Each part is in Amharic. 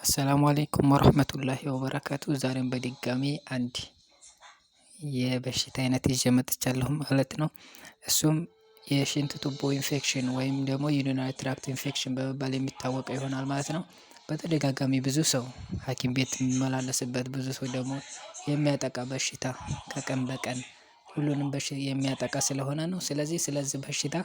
አሰላሙ አለይኩም ወረህመቱላሂ ወበረካቱ። ዛሬም በድጋሚ አንድ የበሽታ አይነት ይዤ መጥቻለሁ ማለት ነው። እሱም የሽንት ቱቦ ኢንፌክሽን ወይም ደግሞ ዩሪናሪ ትራክት ኢንፌክሽን በመባል የሚታወቀው ይሆናል ማለት ነው። በተደጋጋሚ ብዙ ሰው ሐኪም ቤት የሚመላለስበት ብዙ ሰው ደግሞ የሚያጠቃ በሽታ ከቀን በቀን ሁሉንም የሚያጠቃ ስለሆነ ነው። ስለዚህ በሽታ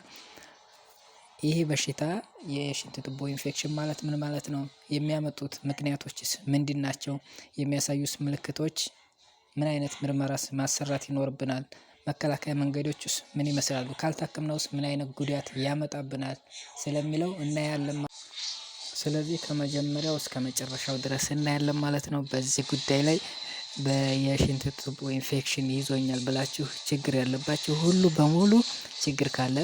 ይሄ በሽታ የሽንት ቱቦ ኢንፌክሽን ማለት ምን ማለት ነው? የሚያመጡት ምክንያቶችስ ምንድን ናቸው? የሚያሳዩስ ምልክቶች ምን አይነት ምርመራስ ማሰራት ይኖርብናል? መከላከያ መንገዶችስ ምን ይመስላሉ? ካልታከምነውስ ምን አይነት ጉዳት ያመጣብናል ስለሚለው እናያለን። ስለዚህ ከመጀመሪያው እስከ መጨረሻው ድረስ እናያለን ማለት ነው። በዚህ ጉዳይ ላይ የሽንት ቱቦ ኢንፌክሽን ይዞኛል ብላችሁ ችግር ያለባችሁ ሁሉ በሙሉ ችግር ካለ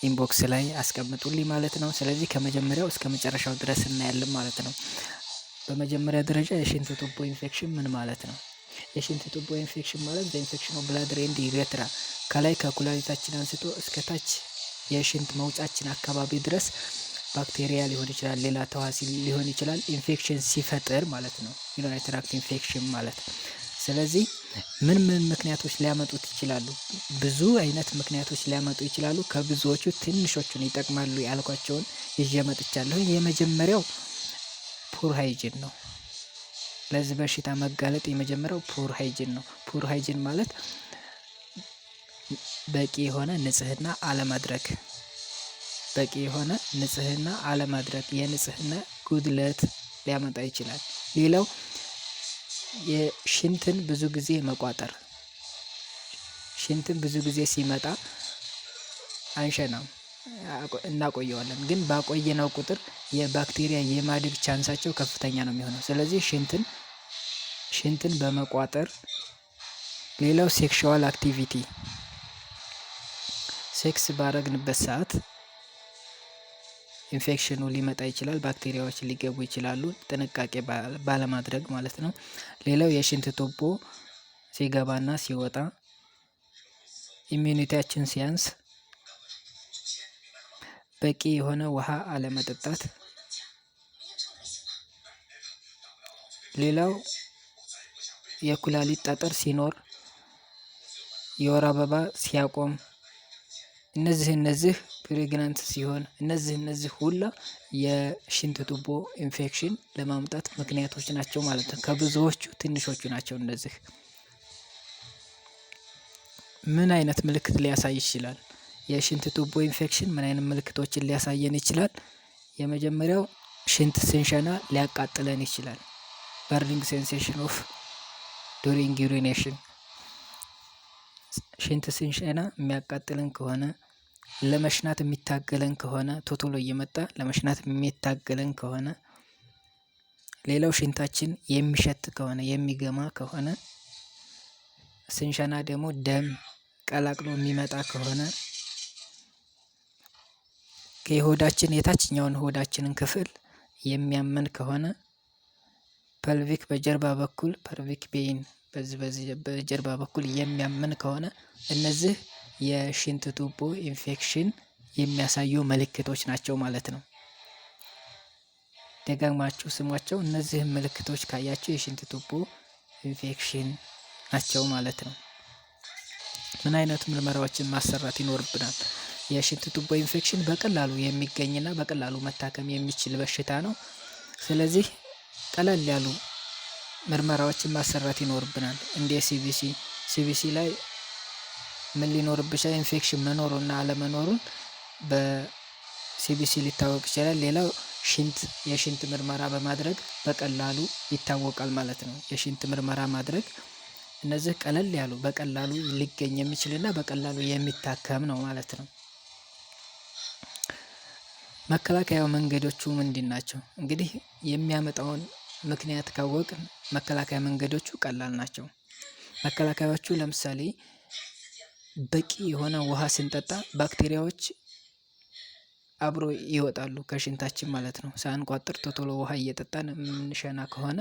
ኢንቦክስ ላይ አስቀምጡልኝ ማለት ነው። ስለዚህ ከመጀመሪያው እስከ መጨረሻው ድረስ እናያለን ማለት ነው። በመጀመሪያ ደረጃ የሽንት ቱቦ ኢንፌክሽን ምን ማለት ነው? የሽንት ቱቦ ኢንፌክሽን ማለት ኢንፌክሽን ኦፍ ብላደር ኤንድ ዩሬትራ ከላይ ከኩላሊታችን አንስቶ እስከ ታች የሽንት መውጫችን አካባቢ ድረስ ባክቴሪያ ሊሆን ይችላል፣ ሌላ ተዋሲ ሊሆን ይችላል፣ ኢንፌክሽን ሲፈጥር ማለት ነው ዩሪናሪ ትራክት ኢንፌክሽን ማለት። ስለዚህ ምን ምክንያቶች ሊያመጡት ይችላሉ? ብዙ አይነት ምክንያቶች ሊያመጡ ይችላሉ። ከብዙዎቹ ትንሾቹን ይጠቅማሉ ያልኳቸውን ይዤ መጥቻለሁ። የመጀመሪያው ፑር ሃይጂን ነው። ለዚህ በሽታ መጋለጥ የመጀመሪያው ፑር ሃይጂን ነው። ፑር ሃይጂን ማለት በቂ የሆነ ንጽህና አለማድረግ፣ የንጽህና ጉድለት ሊያመጣ ይችላል። ሌላው የሽንትን ብዙ ጊዜ መቋጠር፣ ሽንትን ብዙ ጊዜ ሲመጣ አንሸናም እናቆየዋለን፣ ግን ባቆየነው ቁጥር የባክቴሪያ የማደግ ቻንሳቸው ከፍተኛ ነው የሚሆነው። ስለዚህ ሽንትን በመቋጠር። ሌላው ሴክሹዋል አክቲቪቲ፣ ሴክስ ባረግንበት ሰዓት ኢንፌክሽኑ ሊመጣ ይችላል። ባክቴሪያዎች ሊገቡ ይችላሉ፣ ጥንቃቄ ባለማድረግ ማለት ነው። ሌላው የሽንት ቱቦ ሲገባና ሲወጣ፣ ኢሚዩኒቲያችን ሲያንስ፣ በቂ የሆነ ውሃ አለመጠጣት። ሌላው የኩላሊት ጠጠር ሲኖር፣ የወር አበባ ሲያቆም፣ እነዚህ ፕሬግናንት ሲሆን እነዚህ ሁላ የሽንት ቱቦ ኢንፌክሽን ለማምጣት ምክንያቶች ናቸው ማለት ነው። ከብዙዎቹ ትንሾቹ ናቸው እነዚህ። ምን አይነት ምልክት ሊያሳይ ይችላል? የሽንት ቱቦ ኢንፌክሽን ምን አይነት ምልክቶችን ሊያሳየን ይችላል? የመጀመሪያው ሽንት ስንሸና ሊያቃጥለን ይችላል። በርኒንግ ሴንሴሽን ኦፍ ዱሪንግ ዩሪኔሽን። ሽንት ስንሸና የሚያቃጥለን ከሆነ፣ ለመሽናት የሚታገለን ከሆነ፣ ቶቶሎ እየመጣ ለመሽናት የሚታገለን ከሆነ፣ ሌላው ሽንታችን የሚሸት ከሆነ፣ የሚገማ ከሆነ፣ ስንሸና ደግሞ ደም ቀላቅሎ የሚመጣ ከሆነ፣ የሆዳችን የታችኛውን ሆዳችንን ክፍል የሚያመን ከሆነ፣ ፐልቪክ በጀርባ በኩል ፐልቪክ ፔይን በዚህ በጀርባ በኩል የሚያመን ከሆነ እነዚህ የሽንት ቱቦ ኢንፌክሽን የሚያሳዩ ምልክቶች ናቸው ማለት ነው። ደጋግማችሁ ስሟቸው። እነዚህን ምልክቶች ካያችሁ የሽንት ቱቦ ኢንፌክሽን ናቸው ማለት ነው። ምን አይነት ምርመራዎችን ማሰራት ይኖርብናል? የሽንት ቱቦ ኢንፌክሽን በቀላሉ የሚገኝና በቀላሉ መታከም የሚችል በሽታ ነው። ስለዚህ ቀለል ያሉ ምርመራዎችን ማሰራት ይኖርብናል። እንደ ሲቢሲ ላይ ምን ሊኖርብሻል? ኢንፌክሽን መኖሩና አለመኖሩን በሲቢሲ ሊታወቅ ይችላል። ሌላው የሽንት ምርመራ በማድረግ በቀላሉ ይታወቃል ማለት ነው። የሽንት ምርመራ ማድረግ እነዚህ ቀለል ያሉ በቀላሉ ሊገኝ የሚችልና በቀላሉ የሚታከም ነው ማለት ነው። መከላከያው መንገዶቹ ምንድን ናቸው? እንግዲህ የሚያመጣውን ምክንያት ካወቅን መከላከያ መንገዶቹ ቀላል ናቸው። መከላከያዎቹ ለምሳሌ በቂ የሆነ ውሃ ስንጠጣ ባክቴሪያዎች አብሮ ይወጣሉ ከሽንታችን ማለት ነው። ሳንቋጥር ቶሎ ውሃ እየጠጣን የምንሸና ከሆነ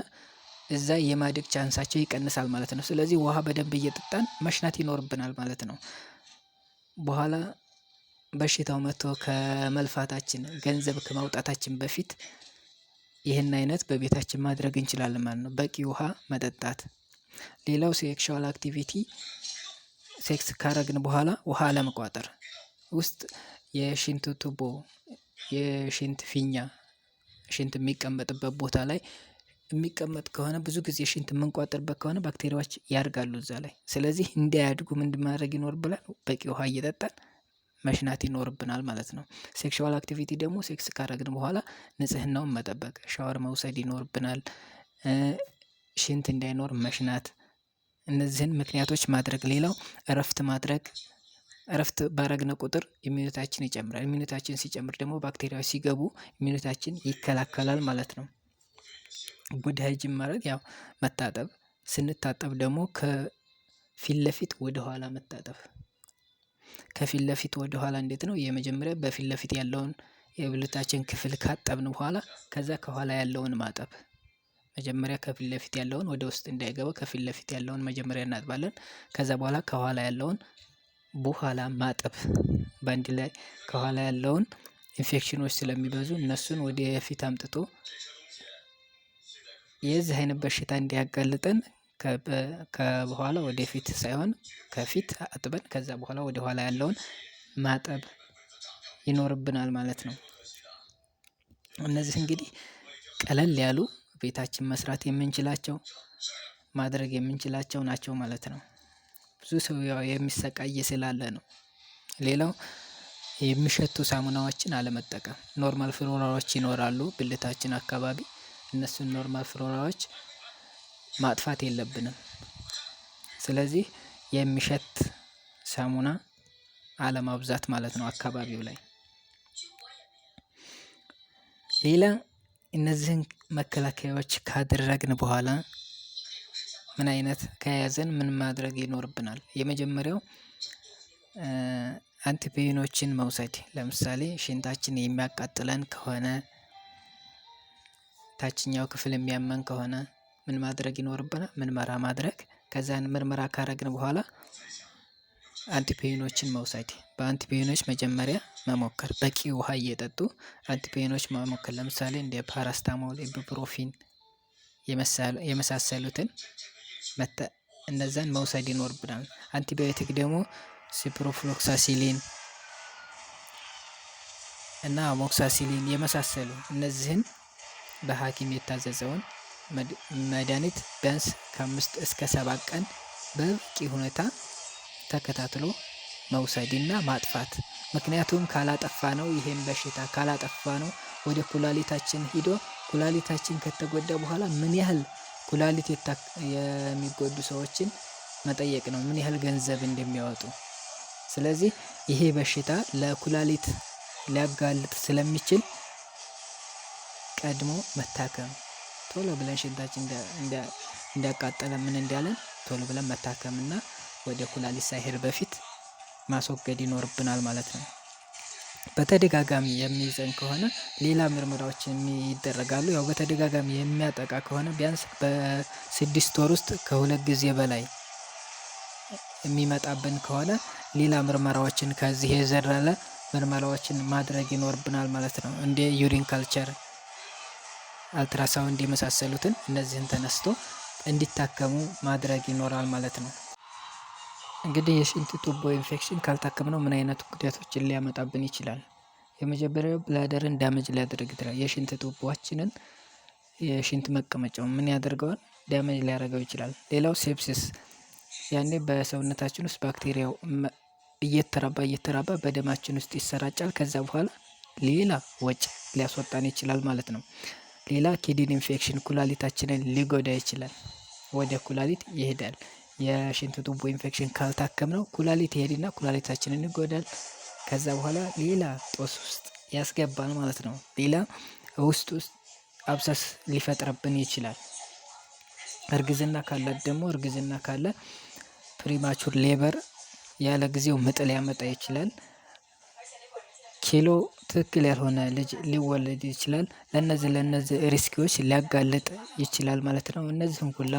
እዛ የማደግ ቻንሳቸው ይቀንሳል ማለት ነው። ስለዚህ ውሃ በደንብ እየጠጣን መሽናት ይኖርብናል ማለት ነው። በኋላ በሽታው መጥቶ ከመልፋታችን ገንዘብ ከማውጣታችን በፊት ይህን አይነት በቤታችን ማድረግ እንችላለን ማለት ነው። በቂ ውሃ መጠጣት። ሌላው ሴክሹዋል አክቲቪቲ ሴክስ ካረግን በኋላ ውሃ ለመቋጠር ውስጥ የሽንት ቱቦ የሽንት ፊኛ ሽንት የሚቀመጥበት ቦታ ላይ የሚቀመጥ ከሆነ ብዙ ጊዜ ሽንት የምንቋጥርበት ከሆነ ባክቴሪያዎች ያድጋሉ እዛ ላይ። ስለዚህ እንዳያድጉ ምንድን ማድረግ ይኖርብናል? በቂ ውሃ እየጠጣን መሽናት ይኖርብናል ማለት ነው። ሴክሹዋል አክቲቪቲ ደግሞ ሴክስ ካረግን በኋላ ንጽህናውን መጠበቅ፣ ሻወር መውሰድ ይኖርብናል። ሽንት እንዳይኖር መሽናት፣ እነዚህን ምክንያቶች ማድረግ። ሌላው እረፍት ማድረግ። እረፍት ባረግነ ቁጥር ኢሚዩኒታችን ይጨምራል። ኢሚዩኒታችን ሲጨምር ደግሞ ባክቴሪያዎች ሲገቡ ኢሚዩኒታችን ይከላከላል ማለት ነው። ቦዲ ሃይጂን ማድረግ ያው መታጠብ። ስንታጠብ ደግሞ ከፊት ለፊት ወደ ኋላ መታጠብ። ከፊት ለፊት ወደ ኋላ እንዴት ነው? የመጀመሪያ በፊት ለፊት ያለውን የብልታችን ክፍል ካጠብን በኋላ ከዛ ከኋላ ያለውን ማጠብ። መጀመሪያ ከፊት ለፊት ያለውን ወደ ውስጥ እንዳይገባ ከፊት ለፊት ያለውን መጀመሪያ እናጥባለን። ከዛ በኋላ ከኋላ ያለውን በኋላ ማጠብ። በአንድ ላይ ከኋላ ያለውን ኢንፌክሽኖች ስለሚበዙ እነሱን ወደ ፊት አምጥቶ የዚህ አይነት በሽታ እንዲያጋልጠን ከበኋላ ወደ ፊት ሳይሆን ከፊት አጥበን ከዛ በኋላ ወደ ኋላ ያለውን ማጠብ ይኖርብናል ማለት ነው። እነዚህ እንግዲህ ቀለል ያሉ ቤታችን መስራት የምንችላቸው ማድረግ የምንችላቸው ናቸው ማለት ነው። ብዙ ሰው ያው የሚሰቃይ ስላለ ነው። ሌላው የሚሸቱ ሳሙናዎችን አለመጠቀም። ኖርማል ፍሎራዎች ይኖራሉ ብልታችን አካባቢ። እነሱን ኖርማል ፍሎራዎች ማጥፋት የለብንም። ስለዚህ የሚሸት ሳሙና አለማብዛት ማለት ነው አካባቢው ላይ። ሌላ እነዚህን መከላከያዎች ካደረግን በኋላ ምን አይነት ከያዘን ምን ማድረግ ይኖርብናል? የመጀመሪያው አንቲፔኖችን መውሰድ። ለምሳሌ ሽንታችን የሚያቃጥለን ከሆነ ታችኛው ክፍል የሚያመን ከሆነ ምን ማድረግ ይኖርብናል? ምርመራ ማድረግ። ከዛን ምርመራ ካረግን በኋላ አንቲፔኖችን መውሰድ። በአንቲፔኖች መጀመሪያ መሞከር። በቂ ውሃ እየጠጡ አንቲፔኖች መሞከር። ለምሳሌ እንደ ፓራስታሞል፣ ኢቡፕሮፊን የመሳሰሉትን እነዛን መውሰድ ይኖርብናል። አንቲባዮቲክ ደግሞ ሲፕሮፍሎክሳሲሊን እና አሞክሳሲሊን የመሳሰሉ እነዚህን በሐኪም የታዘዘውን መድሃኒት ቢያንስ ከ5 እስከ 7 ቀን በበቂ ሁኔታ ተከታትሎ መውሰድና ማጥፋት። ምክንያቱም ካላጠፋ ነው ይሄን በሽታ ካላጠፋ ነው ወደ ኩላሊታችን ሂዶ ኩላሊታችን ከተጎዳ በኋላ ምን ያህል ኩላሊት የሚጎዱ ሰዎችን መጠየቅ ነው፣ ምን ያህል ገንዘብ እንደሚያወጡ። ስለዚህ ይሄ በሽታ ለኩላሊት ሊያጋልጥ ስለሚችል ቀድሞ መታከም። ቶሎ ብለን ሽንታችን እንዳቃጠለ ምን እንዳለን ቶሎ ብለን መታከምና ወደ ኩላሊት ሳይሄድ በፊት ማስወገድ ይኖርብናል ማለት ነው። በተደጋጋሚ የሚይዘን ከሆነ ሌላ ምርመራዎች ይደረጋሉ። ያው በተደጋጋሚ የሚያጠቃ ከሆነ ቢያንስ በ6 ወር ውስጥ ከ2 ጊዜ በላይ የሚመጣብን ከሆነ ሌላ ምርመራዎችን ከዚህ የዘለለ ምርመራዎችን ማድረግ ይኖርብናል ማለት ነው። እንደ ዩሪን ካልቸር፣ አልትራሳውንድ የመሳሰሉትን እነዚህን ተነስቶ እንዲታከሙ ማድረግ ይኖራል ማለት ነው። እንግዲህ የሽንት ቱቦ ኢንፌክሽን ካልታከምነው ምን አይነት ጉዳቶችን ሊያመጣብን ይችላል? የመጀመሪያው ብላደርን ዳሜጅ ሊያደርግ ይችላል። የሽንት ቱቦአችንን የሽንት መቀመጫውን ምን ያደርገዋል? ዳሜጅ ሊያደርገው ይችላል። ሌላው ሴፕሲስ፣ ያኔ በሰውነታችን ውስጥ ባክቴሪያው እየተራባ በደማችን ውስጥ ይሰራጫል። ከዛ በኋላ ሌላ ወጪ ሊያስወጣን ይችላል ማለት ነው። ሌላ ኪድኒ ኢንፌክሽን፣ ኩላሊታችንን ሊጎዳ ይችላል። ወደ ኩላሊት ይሄዳል። የሽንት ቱቦ ኢንፌክሽን ካልታከምነው ኩላሊት ይሄድና ኩላሊታችንን ይጎዳል። ከዛ በኋላ ሌላ ጦስ ውስጥ ያስገባል ማለት ነው። ሌላ ውስጥ አብሰስ ሊፈጥርብን ይችላል። እርግዝና ካለ ፕሪማቹር ሌበር ያለ ጊዜው ምጥ ሊያመጣ ይችላል። ኪሎ ትክክል ያልሆነ ልጅ ሊወለድ ይችላል። ለነዚህ ሪስኪዎች ሊያጋልጥ ይችላል ማለት ነው። እነዚህን ሁላ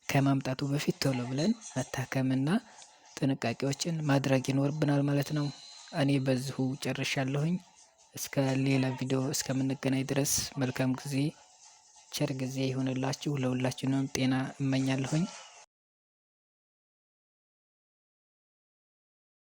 ከማምጣቱ በፊት ቶሎ ብለን መታከምና ጥንቃቄዎችን ማድረግ ይኖርብናል ማለት ነው። እኔ በዚሁ ጨርሻለሁኝ። እስከ ሌላ ቪዲዮ እስከምንገናኝ ድረስ መልካም ጊዜ ቸር ጊዜ ይሁንላችሁ። ለሁላችንም ጤና እመኛለሁኝ።